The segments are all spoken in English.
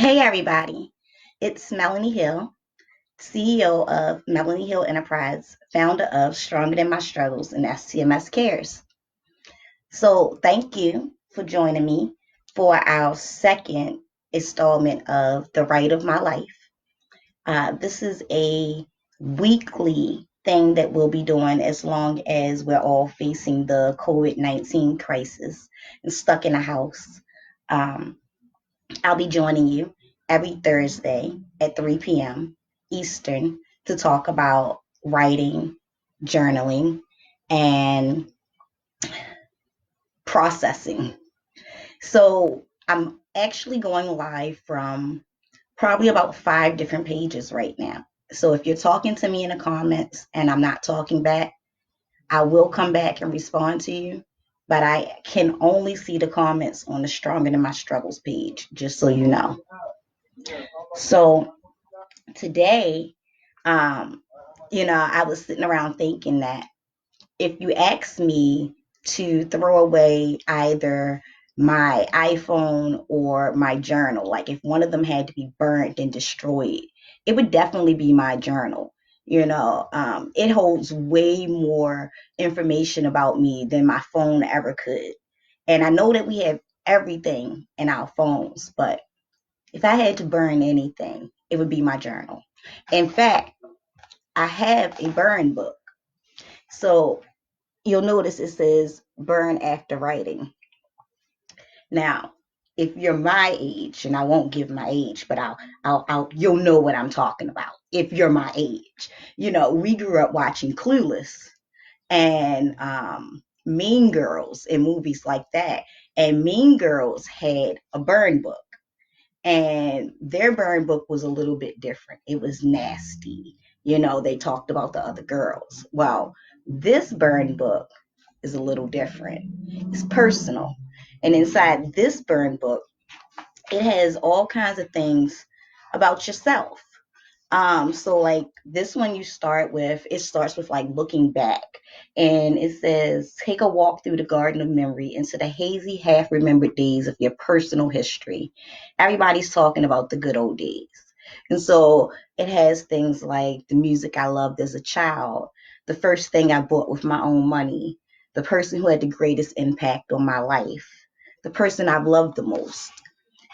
Hey everybody, it's Melanie Hill, CEO of Melanie Hill Enterprise, founder of Stronger Than My Struggles and STMS Cares. So thank you for joining me for our second installment of The Right of My Life. This is a weekly thing that we'll be doing as long as we're all facing the COVID-19 crisis and stuck in a house. Um, I'll be joining you every Thursday at 3 p.m. Eastern to talk about writing, journaling, and processing. So I'm actually going live from probably about 5 different pages right now. So if you're talking to me in the comments and I'm not talking back, I will come back and respond to you. But I can only see the comments on the Stronger Than My Struggles page, just so you know. So today, um, I was sitting around thinking that if you ask me to throw away either my iPhone or my journal, like if one of them had to be burnt and destroyed, it would definitely be my journal. It holds way more information about me than my phone ever could. And I know that we have everything in our phones, but if I had to burn anything, it would be my journal. In fact, I have a burn book. So you'll notice it says burn after writing. Now, if you're my age, and I won't give my age, but you'll know what I'm talking about. If you're my age, we grew up watching Clueless and Mean Girls and movies like that. And Mean Girls had a burn book. And their burn book was a little bit different. It was nasty. They talked about the other girls. Well, this burn book is a little different. It's personal. And inside this burn book, it has all kinds of things about yourself. So like this one it starts with like looking back, and it says, take a walk through the garden of memory into the hazy, half remembered days of your personal history. Everybody's talking about the good old days. And so it has things like the music I loved as a child, the first thing I bought with my own money, the person who had the greatest impact on my life, the person I've loved the most.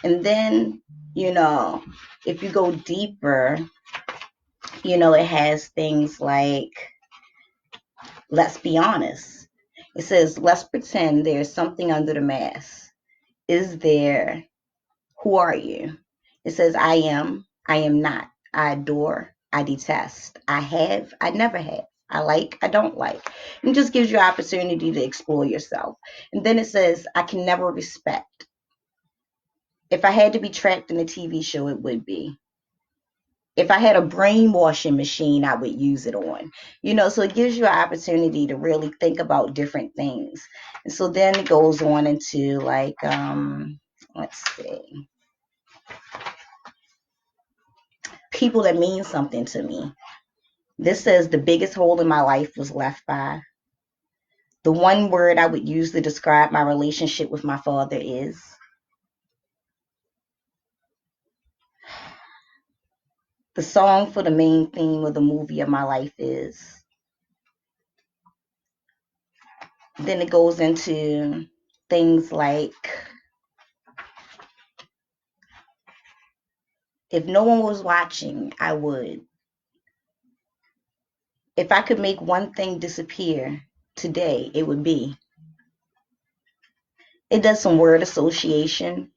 And then, you know, if you go deeper, it has things like, let's be honest. It says, let's pretend there's something under the mask. Is there? Who are you? It says, I am not. I adore, I detest. I have, I never have. I like, I don't like. And it just gives you an opportunity to explore yourself. And then it says, I can never respect. If I had to be trapped in a TV show, it would be. If I had a brainwashing machine, I would use it on. So it gives you an opportunity to really think about different things. And so then it goes on into like, let's see, people that mean something to me. This says the biggest hole in my life was left by. The one word I would use to describe my relationship with my father is. The song for the main theme of the movie of my life is. Then it goes into things like, if no one was watching, I would. If I could make one thing disappear today, it would be. It does some word association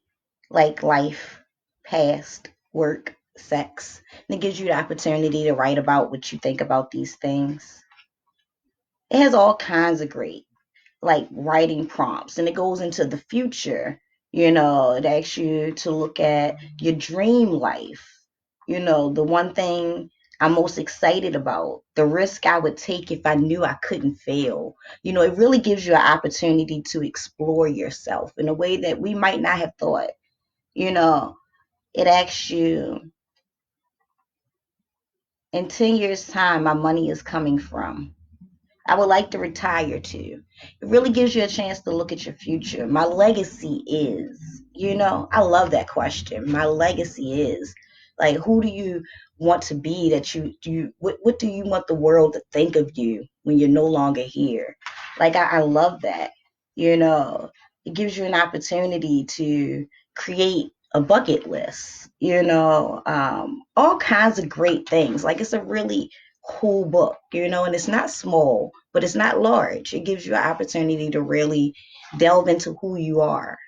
like life, past, work, sex. And it gives you the opportunity to write about what you think about these things. It has all kinds of great like writing prompts, and it goes into the future. It asks you to look at your dream life. The one thing I'm most excited about, the risk I would take if I knew I couldn't fail. It really gives you an opportunity to explore yourself in a way that we might not have thought. It asks you, in 10 years' time, my money is coming from. I would like to retire to. It really gives you a chance to look at your future. My legacy is, I love that question. My legacy is like, who do you want to be that you do? What do you want the world to think of you when you're no longer here? Like, I love that. You know, it gives you an opportunity to create a bucket list, all kinds of great things. Like, it's a really cool book, and it's not small, but it's not large. It gives you an opportunity to really delve into who you are.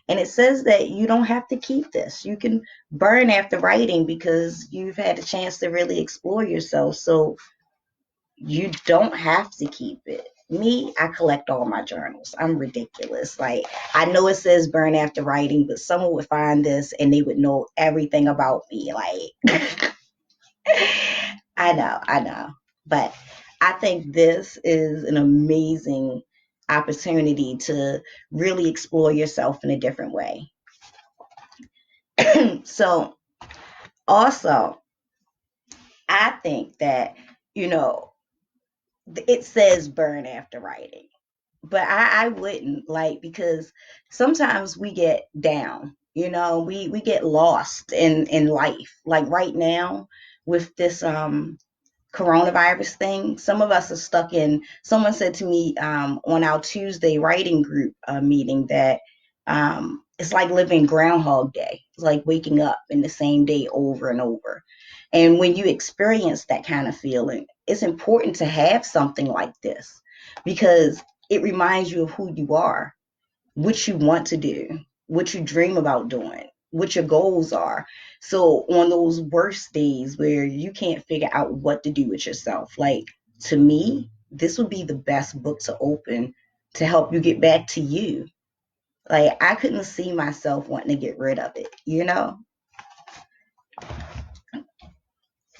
And it says that you don't have to keep this. You can burn after writing because you've had a chance to really explore yourself. So you don't have to keep it. Me, I collect all my journals. I'm ridiculous. Like, I know it says burn after writing, but someone would find this and they would know everything about me. Like, I know. But I think this is an amazing opportunity to really explore yourself in a different way. So, also, I think that, you know, it says burn after writing, but I wouldn't, like, because sometimes we get down, we get lost in life. Like right now with this coronavirus thing, some of us are stuck in. Someone said to me on our Tuesday writing group meeting that it's like living Groundhog Day. It's like waking up in the same day over and over. And when you experience that kind of feeling, it's important to have something like this because it reminds you of who you are, what you want to do, what you dream about doing, what your goals are. So on those worst days where you can't figure out what to do with yourself, like, to me, this would be the best book to open to help you get back to you. Like, I couldn't see myself wanting to get rid of it.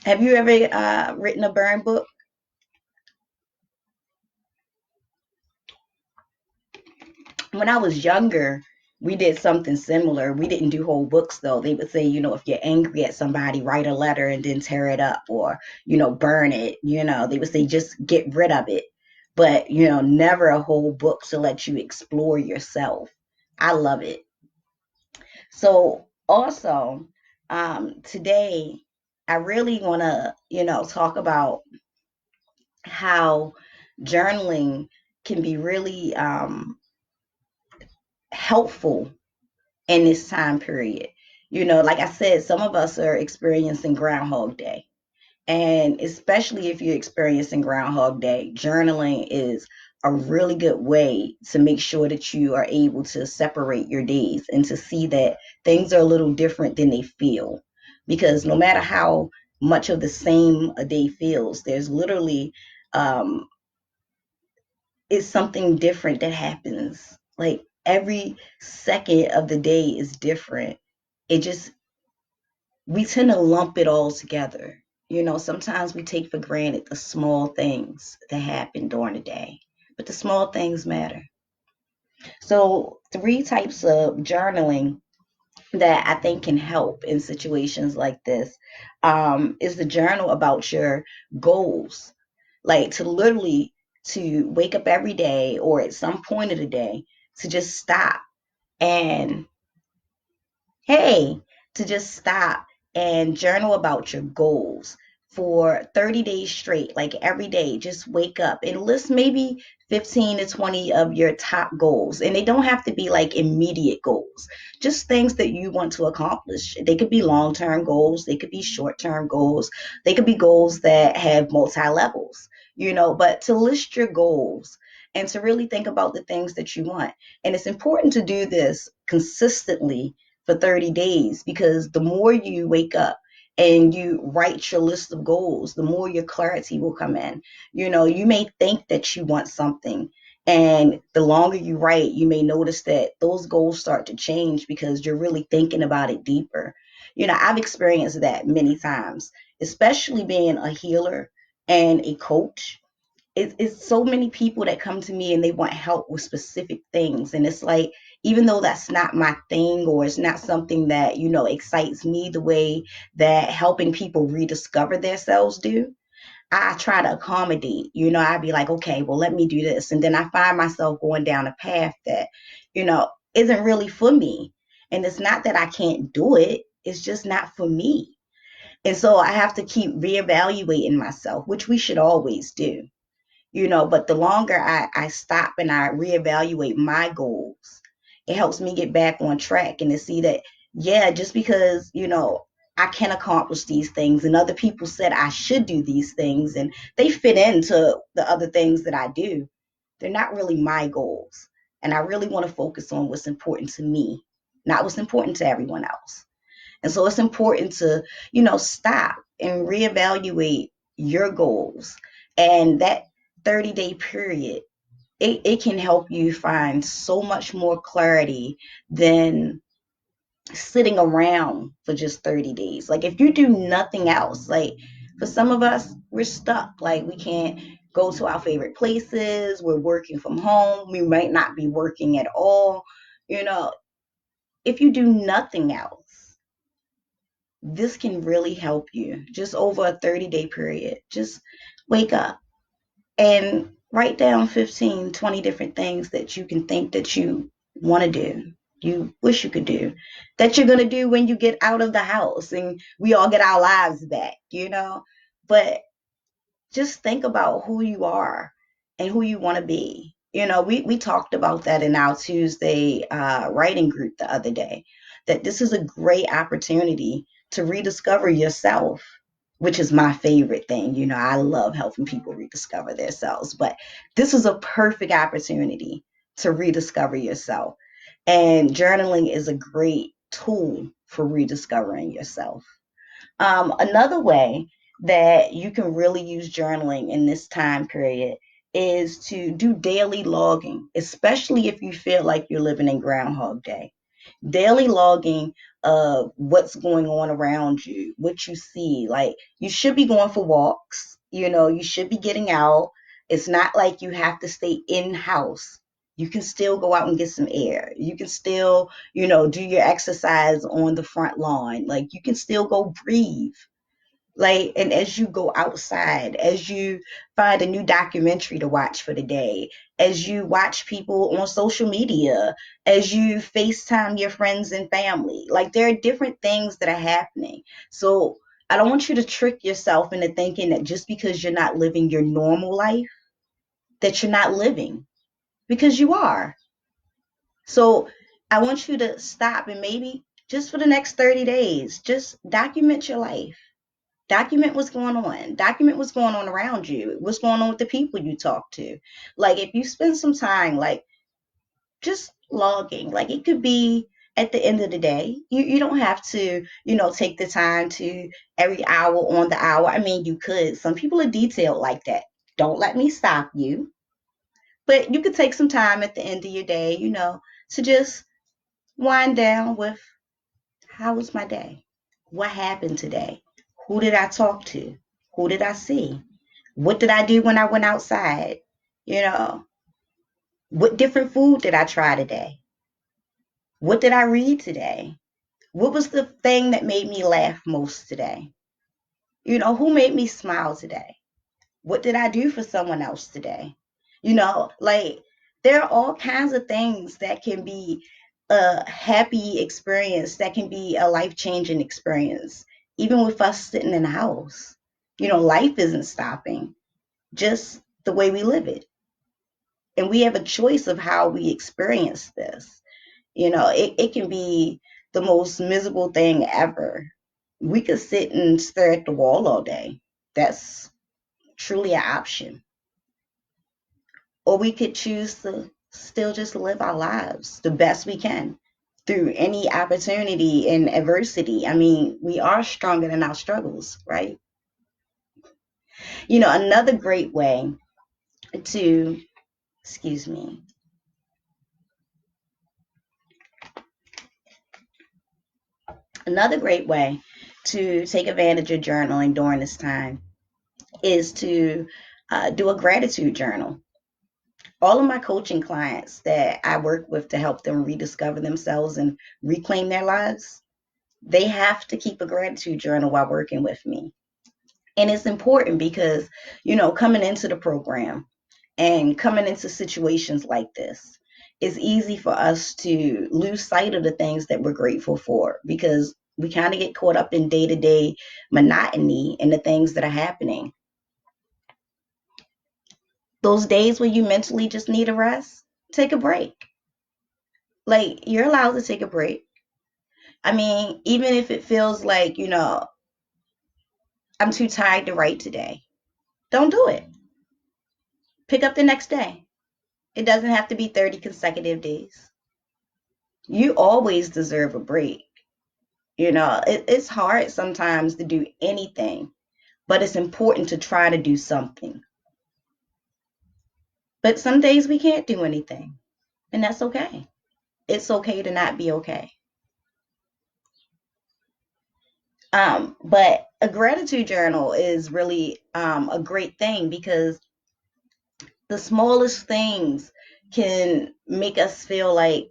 Have you ever written a burn book? When I was younger, we did something similar. We didn't do whole books though. They would say, if you're angry at somebody, write a letter and then tear it up or, burn it. They would say just get rid of it. But, never a whole book to let you explore yourself. I love it. So also, today I really want to, talk about how journaling can be really helpful in this time period. Like I said, some of us are experiencing Groundhog Day. And especially if you're experiencing Groundhog Day, journaling is a really good way to make sure that you are able to separate your days and to see that things are a little different than they feel. Because no matter how much of the same a day feels, there's literally it's something different that happens. Like every second of the day is different. It just, we tend to lump it all together. Sometimes we take for granted the small things that happen during the day, but the small things matter. So, three types of journaling that I think can help in situations like this is the journal about your goals, like to literally to wake up every day or at some point of the day to just stop and hey, to just stop and journal about your goals for 30 days straight, like every day, just wake up and list maybe 15 to 20 of your top goals. And they don't have to be like immediate goals, just things that you want to accomplish. They could be long term goals, they could be short term goals, they could be goals that have multi levels, but to list your goals and to really think about the things that you want. And it's important to do this consistently for 30 days because the more you wake up and you write your list of goals, the more your clarity will come in. You may think that you want something, and the longer you write, you may notice that those goals start to change because you're really thinking about it deeper. I've experienced that many times, especially being a healer and a coach. It's so many people that come to me and they want help with specific things. And it's like, even though that's not my thing or it's not something that, excites me the way that helping people rediscover themselves do, I try to accommodate. I'd be like, okay, well, let me do this. And then I find myself going down a path that, isn't really for me. And it's not that I can't do it, it's just not for me. And so I have to keep reevaluating myself, which we should always do. But the longer I stop and I reevaluate my goals, it helps me get back on track and to see that, yeah, just because, I can accomplish these things and other people said I should do these things and they fit into the other things that I do, they're not really my goals. And I really want to focus on what's important to me, not what's important to everyone else. And so it's important to, stop and reevaluate your goals. And that 30-day period, it can help you find so much more clarity than sitting around for just 30 days. Like if you do nothing else, like for some of us, we're stuck. Like we can't go to our favorite places. We're working from home. We might not be working at all. You know, if you do nothing else, this can really help you just over a 30-day period. Just wake up and write down 15, 20 different things that you can think that you want to do, you wish you could do, that you're going to do when you get out of the house and we all get our lives back. But just think about who you are and who you want to be. We talked about that in our Tuesday writing group the other day, that this is a great opportunity to rediscover yourself, which is my favorite thing. I love helping people rediscover themselves, but this is a perfect opportunity to rediscover yourself. And journaling is a great tool for rediscovering yourself. Another way that you can really use journaling in this time period is to do daily logging, especially if you feel like you're living in Groundhog Day. Daily logging of what's going on around you, what you see. Like you should be going for walks, you should be getting out. It's not like you have to stay in house. You can still go out and get some air. You can still, do your exercise on the front lawn. Like you can still go breathe. Like, and as you go outside, as you find a new documentary to watch for the day, as you watch people on social media, as you FaceTime your friends and family, like there are different things that are happening. So I don't want you to trick yourself into thinking that just because you're not living your normal life, that you're not living, because you are. So I want you to stop and maybe just for the next 30 days, just document your life. Document what's going on. Document what's going on around you. What's going on with the people you talk to. Like if you spend some time, like just logging, like it could be at the end of the day. You don't have to, take the time to every hour on the hour. I mean, you could. Some people are detailed like that. Don't let me stop you. But you could take some time at the end of your day, to just wind down with how was my day? What happened today? Who did I talk to? Who did I see? What did I do when I went outside? You know, what different food did I try today? What did I read today? What was the thing that made me laugh most today? Who made me smile today? What did I do for someone else today? Like there are all kinds of things that can be a happy experience, that can be a life changing experience, even with us sitting in the house. Life isn't stopping, just the way we live it. And we have a choice of how we experience this. It can be the most miserable thing ever. We could sit and stare at the wall all day. That's truly an option. Or we could choose to still just live our lives the best we can through any opportunity and adversity. I mean, we are stronger than our struggles, right? Another great way to, excuse me, another great way to take advantage of journaling during this time is to do a gratitude journal. All of my coaching clients that I work with to help them rediscover themselves and reclaim their lives, they have to keep a gratitude journal while working with me. And it's important because, coming into the program and coming into situations like this, it's easy for us to lose sight of the things that we're grateful for because we kind of get caught up in day to day monotony and the things that are happening. Those days when you mentally just need a rest, take a break. Like, you're allowed to take a break. I mean, even if it feels like, I'm too tired to write today, don't do it. Pick up the next day. It doesn't have to be 30 consecutive days. You always deserve a break. It's hard sometimes to do anything, but it's important to try to do something. But some days we can't do anything, and that's okay. It's okay to not be okay. But a gratitude journal is really a great thing because the smallest things can make us feel like,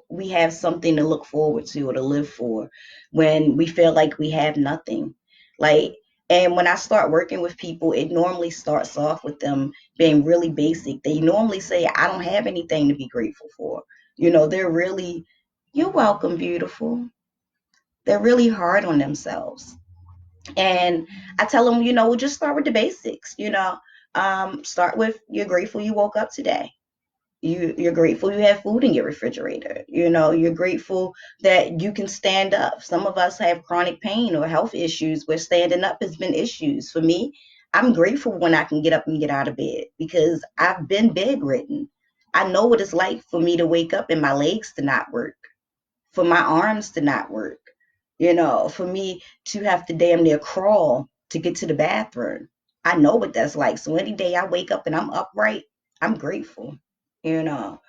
we have something to look forward to or to live for when we feel like we have nothing. Like, and when I start working with people, it normally starts off with them being really basic. They normally say, I don't have anything to be grateful for. They're really, you're welcome, beautiful. They're really hard on themselves. And I tell them, we'll just start with the basics, start with you're grateful you woke up today. You're grateful you have food in your refrigerator. You're grateful that you can stand up. Some of us have chronic pain or health issues where standing up has been issues. For me, I'm grateful when I can get up and get out of bed because I've been bedridden. I know what it's like for me to wake up and my legs to not work, for my arms to not work, for me to have to damn near crawl to get to the bathroom. I know what that's like. So any day I wake up and I'm upright, I'm grateful, you know.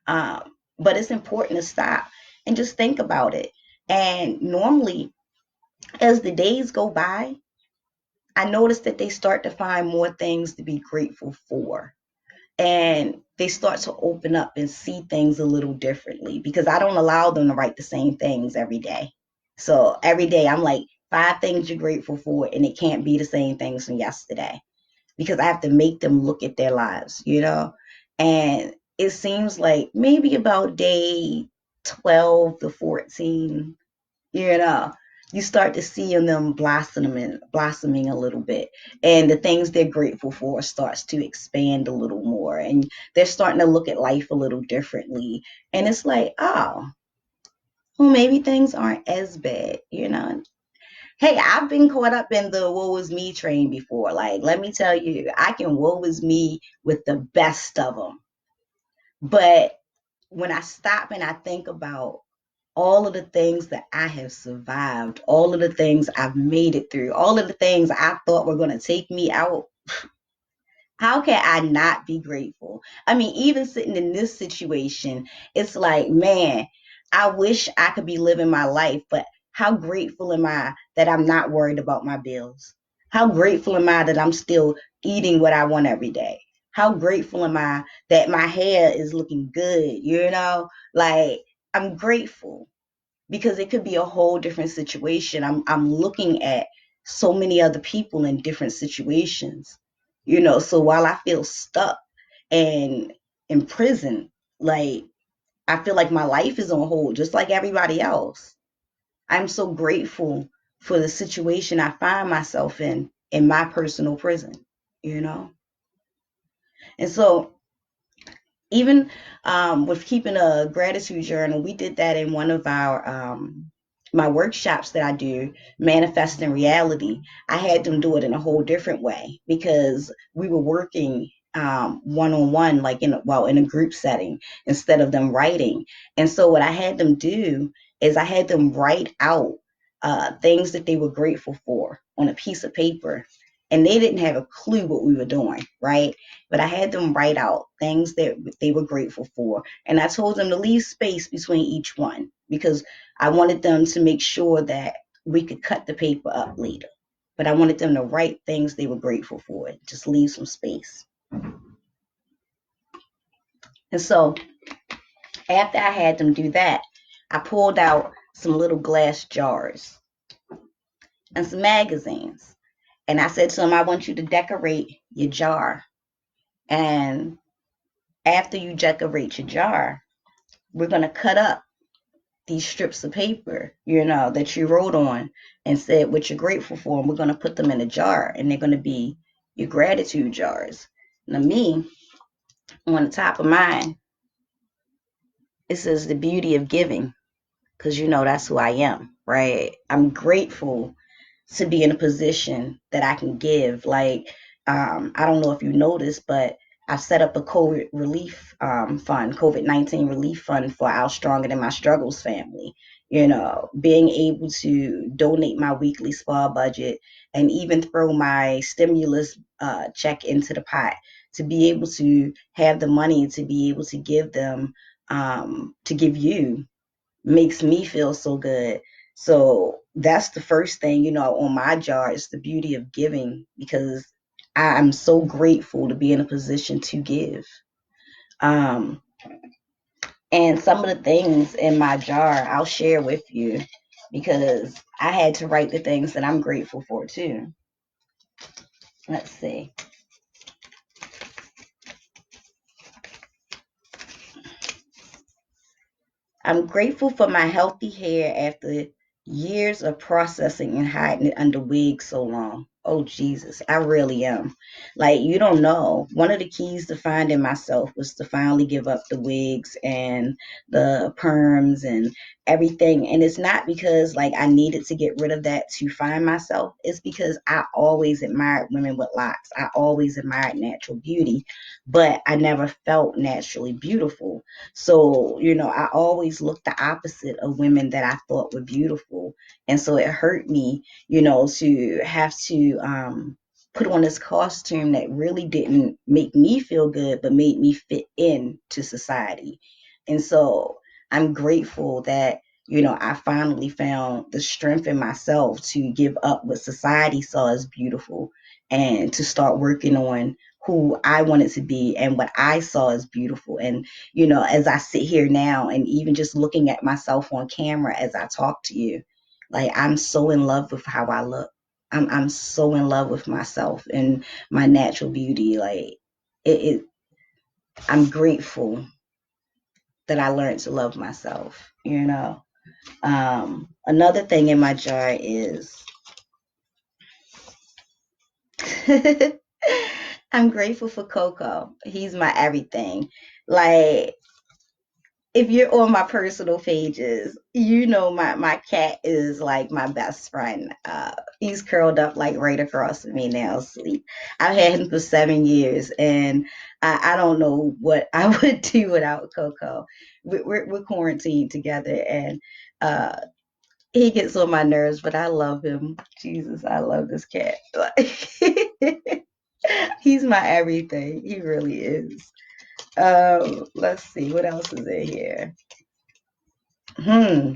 But it's important to stop and just think about it. And normally, as the days go by, I notice that they start to find more things to be grateful for, and they start to open up and see things a little differently because I don't allow them to write the same things every day. So every day I'm like, 5 things you're grateful for, and it can't be the same things from yesterday because I have to make them look at their lives. And it seems like maybe about day 12 to 14, you know, you start to see them blossoming a little bit, and the things they're grateful for starts to expand a little more, and they're starting to look at life a little differently. And it's like, oh, well, maybe things aren't as bad. Hey, I've been caught up in the woe is me train before. Like, let me tell you, I can woe is me with the best of them. But when I stop and I think about all of the things that I have survived, all of the things I've made it through, all of the things I thought were going to take me out, how can I not be grateful? I mean, even sitting in this situation, it's like, man, I wish I could be living my life, but how grateful am I that I'm not worried about my bills? How grateful am I that I'm still eating what I want every day? How grateful am I that my hair is looking good? Like, I'm grateful because it could be a whole different situation. I'm looking at so many other people in different situations. So while I feel stuck and in prison, like, I feel like my life is on hold just like everybody else. I'm so grateful for the situation I find myself in my personal prison, you know? And so even with keeping a gratitude journal, we did that in one of our my workshops that I do, manifesting reality. I had them do it in a whole different way because we were working one on one, like in a group setting instead of them writing. And so what I had them do is I had them write out things that they were grateful for on a piece of paper, and they didn't have a clue what we were doing, right? But I had them write out things that they were grateful for. And I told them to leave space between each one because I wanted them to make sure that we could cut the paper up later. But I wanted them to write things they were grateful for, just leave some space. And so after I had them do that, I pulled out some little glass jars and some magazines. And I said to him, I want you to decorate your jar. And after you decorate your jar, we're going to cut up these strips of paper, that you wrote on and said what you're grateful for. And we're going to put them in a jar, and they're going to be your gratitude jars. Now, me, on the top of mine, it says the beauty of giving, because that's who I am, right? I'm grateful to be in a position that I can give. Like, I don't know if you noticed, but I've set up a COVID relief fund, COVID-19 relief fund for our Stronger Than My Struggles family. Being able to donate my weekly spa budget and even throw my stimulus check into the pot to be able to have the money to be able to give them, to give you, makes me feel so good. So that's the first thing, on my jar is the beauty of giving, because I'm so grateful to be in a position to give. Um, and some of the things in my jar I'll share with you, because I had to write the things that I'm grateful for too. Let's see. I'm grateful for my healthy hair after years of processing and hiding it under wigs so long. Oh, Jesus, I really am. Like, you don't know. One of the keys to finding myself was to finally give up the wigs and the perms and everything. And it's not because, like, I needed to get rid of that to find myself. It's because I always admired women with locks. I always admired natural beauty, but I never felt naturally beautiful. So, I always looked the opposite of women that I thought were beautiful. And so it hurt me, to have to put on this costume that really didn't make me feel good, but made me fit in to society. And so I'm grateful that, I finally found the strength in myself to give up what society saw as beautiful and to start working on who I wanted to be and what I saw as beautiful. And as I sit here now and even just looking at myself on camera as I talk to you, like, I'm so in love with how I look. I'm so in love with myself and my natural beauty. Like, it I'm grateful that I learned to love myself. Another thing in my jar is I'm grateful for Coco. He's my everything. Like, if you're on my personal pages, my cat is like my best friend. He's curled up like right across from me now, asleep. I've had him for 7 years, and I don't know what I would do without Coco. We're quarantined together, and uh, he gets on my nerves, but I love him. Jesus, I love this cat. He's my everything. He really is. Let's see, what else is in here? Hmm.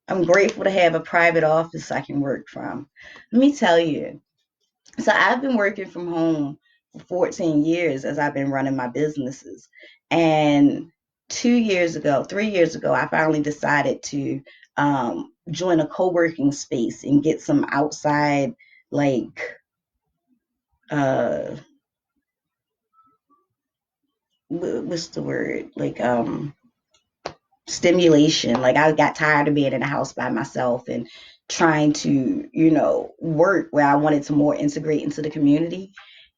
I'm grateful to have a private office I can work from. Let me tell you. So I've been working from home for 14 years as I've been running my businesses. And 2 years ago, 3 years ago, I finally decided to join a co-working space and get some outside, like, uh, what's the word? Like, stimulation. Like, I got tired of being in the house by myself and trying to, work where I wanted to more integrate into the community.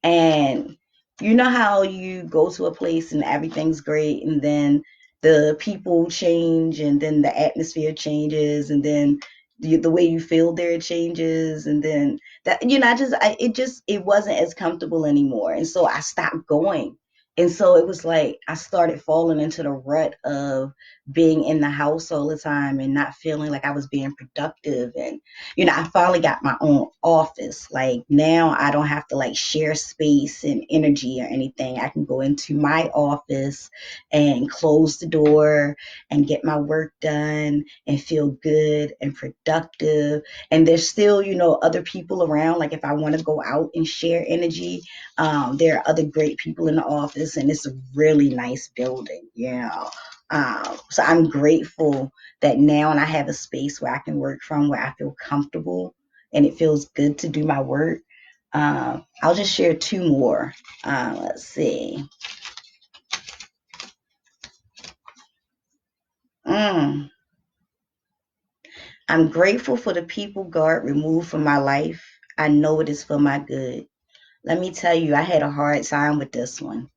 And you know how you go to a place and everything's great, and then the people change, and then the atmosphere changes, and then the way you feel there changes, and then that, it wasn't as comfortable anymore, and so I stopped going. And so it was like I started falling into the rut of being in the house all the time and not feeling like I was being productive. And, I finally got my own office. Like, now I don't have to like share space and energy or anything. I can go into my office and close the door and get my work done and feel good and productive. And there's still, other people around. Like, if I want to go out and share energy, there are other great people in the office, and it's a really nice building. So I'm grateful that now I have a space where I can work from, where I feel comfortable and it feels good to do my work. I'll just share two more. Let's see. Mm. I'm grateful for the people God removed from my life. I know it is for my good. Let me tell you, I had a hard time with this one.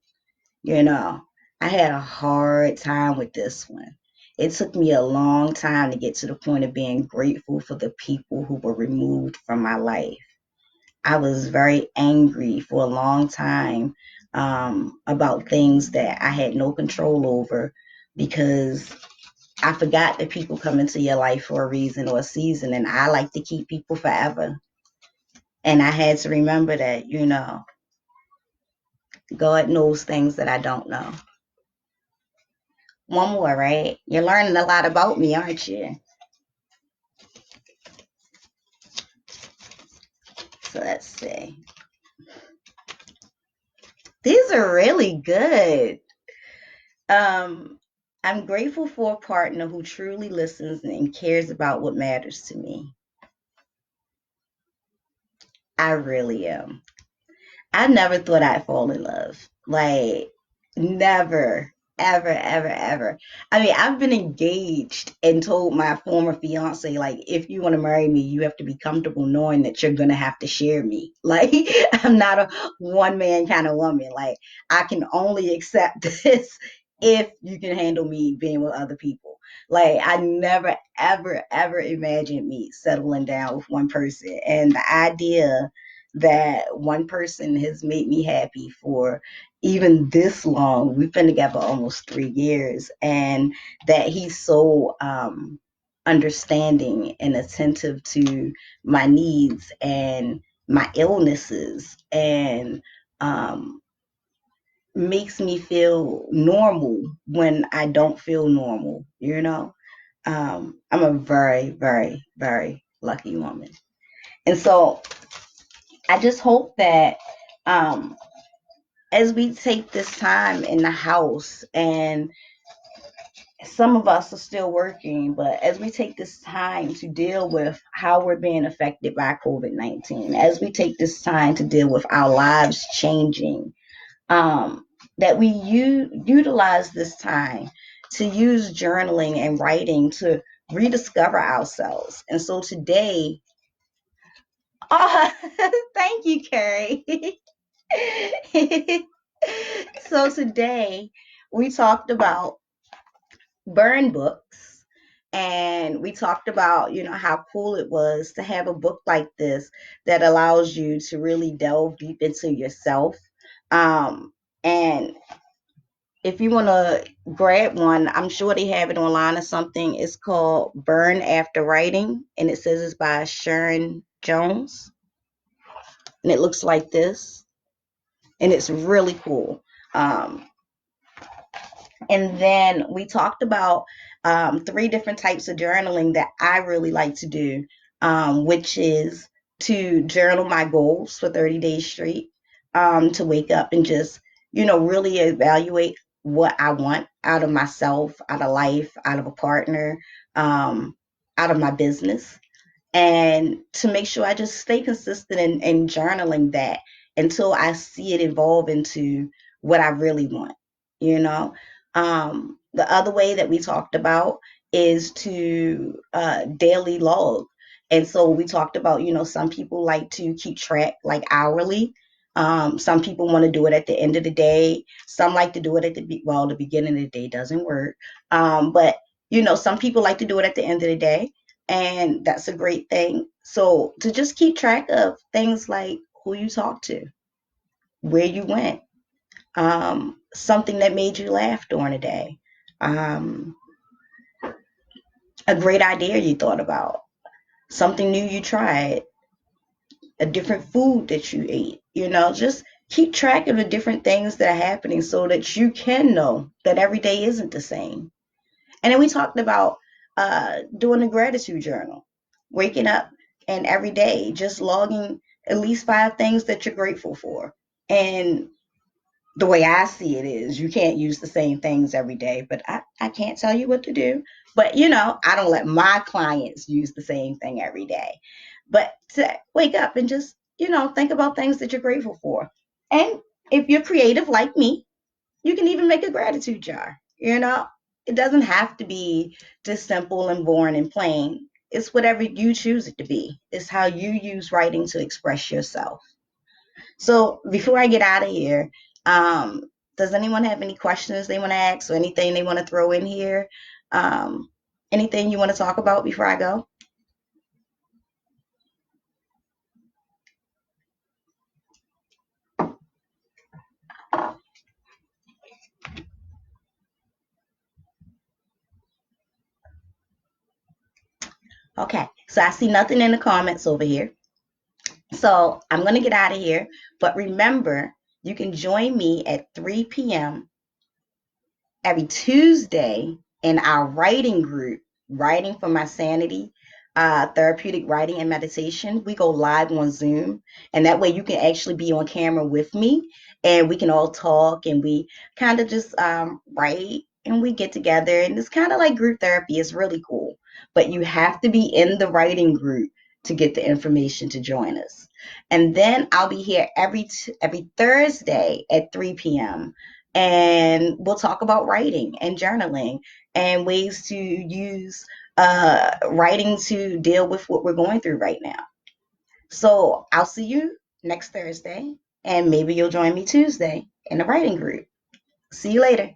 You know, I had a hard time with this one. It took me a long time to get to the point of being grateful for the people who were removed from my life. I was very angry for a long time about things that I had no control over because I forgot that people come into your life for a reason or a season, and I like to keep people forever. And I had to remember that, God knows things that I don't know. One more, right? You're learning a lot about me, aren't you? So let's see. These are really good. Um, I'm grateful for a partner who truly listens and cares about what matters to me. I really am. I never thought I'd fall in love. Like, never, ever, ever, ever. I mean, I've been engaged and told my former fiance, like, if you want to marry me, you have to be comfortable knowing that you're going to have to share me. Like, I'm not a one man kind of woman. Like, I can only accept this if you can handle me being with other people. Like, I never, ever, ever imagined me settling down with one person. And the idea that one person has made me happy for even this long. We've been together almost 3 years, and that he's so understanding and attentive to my needs and my illnesses and um, makes me feel normal when I don't feel normal. I'm a very, very, very lucky woman. And so I just hope that um, as we take this time in the house, and some of us are still working, but as we take this time to deal with how we're being affected by COVID-19, as we take this time to deal with our lives changing, um, that we utilize this time to use journaling and writing to rediscover ourselves. And so today, oh, thank you, Carrie. So today we talked about burn books, and we talked about how cool it was to have a book like this that allows you to really delve deep into yourself. And if you want to grab one, I'm sure they have it online or something. It's called Burn After Writing, and it says it's by Sharon Jones, and it looks like this, and it's really cool. um, And then we talked about three different types of journaling that I really like to do, which is to journal my goals for 30 days straight, to wake up and just, really evaluate what I want out of myself, out of life, out of a partner, um, out of my business, and to make sure I just stay consistent in journaling that until I see it evolve into what I really want, you know. The other way that we talked about is to daily log. And so we talked about, some people like to keep track like hourly. Some people want to do it at the end of the day. Some like to do it at the beginning of the day doesn't work. But, some people like to do it at the end of the day, and that's a great thing. So to just keep track of things like who you talked to, where you went, something that made you laugh during the day, um, a great idea you thought about, something new you tried, a different food that you ate, just keep track of the different things that are happening so that you can know that every day isn't the same. And then we talked about doing a gratitude journal, waking up and every day just logging at least 5 things that you're grateful for. And the way I see it is you can't use the same things every day, but I can't tell you what to do. But, I don't let my clients use the same thing every day. But to wake up and just think about things that you're grateful for. And if you're creative like me, you can even make a gratitude jar. It doesn't have to be just simple and boring and plain. It's whatever you choose it to be. It's how you use writing to express yourself. So before I get out of here, um, does anyone have any questions they want to ask or anything they want to throw in here? Um, Anything you want to talk about before I go? Okay, so I see nothing in the comments over here. So I'm going to get out of here. But remember, you can join me at 3 p.m. every Tuesday in our writing group, Writing for My Sanity, Therapeutic Writing and Meditation. We go live on Zoom, and that way you can actually be on camera with me, and we can all talk, and we kind of just write, and we get together, and it's kind of like group therapy. It's really cool, but you have to be in the writing group to get the information to join us. And then I'll be here every Thursday at 3 p.m. and we'll talk about writing and journaling and ways to use writing to deal with what we're going through right now. So I'll see you next Thursday, and maybe you'll join me Tuesday in the writing group. See you later.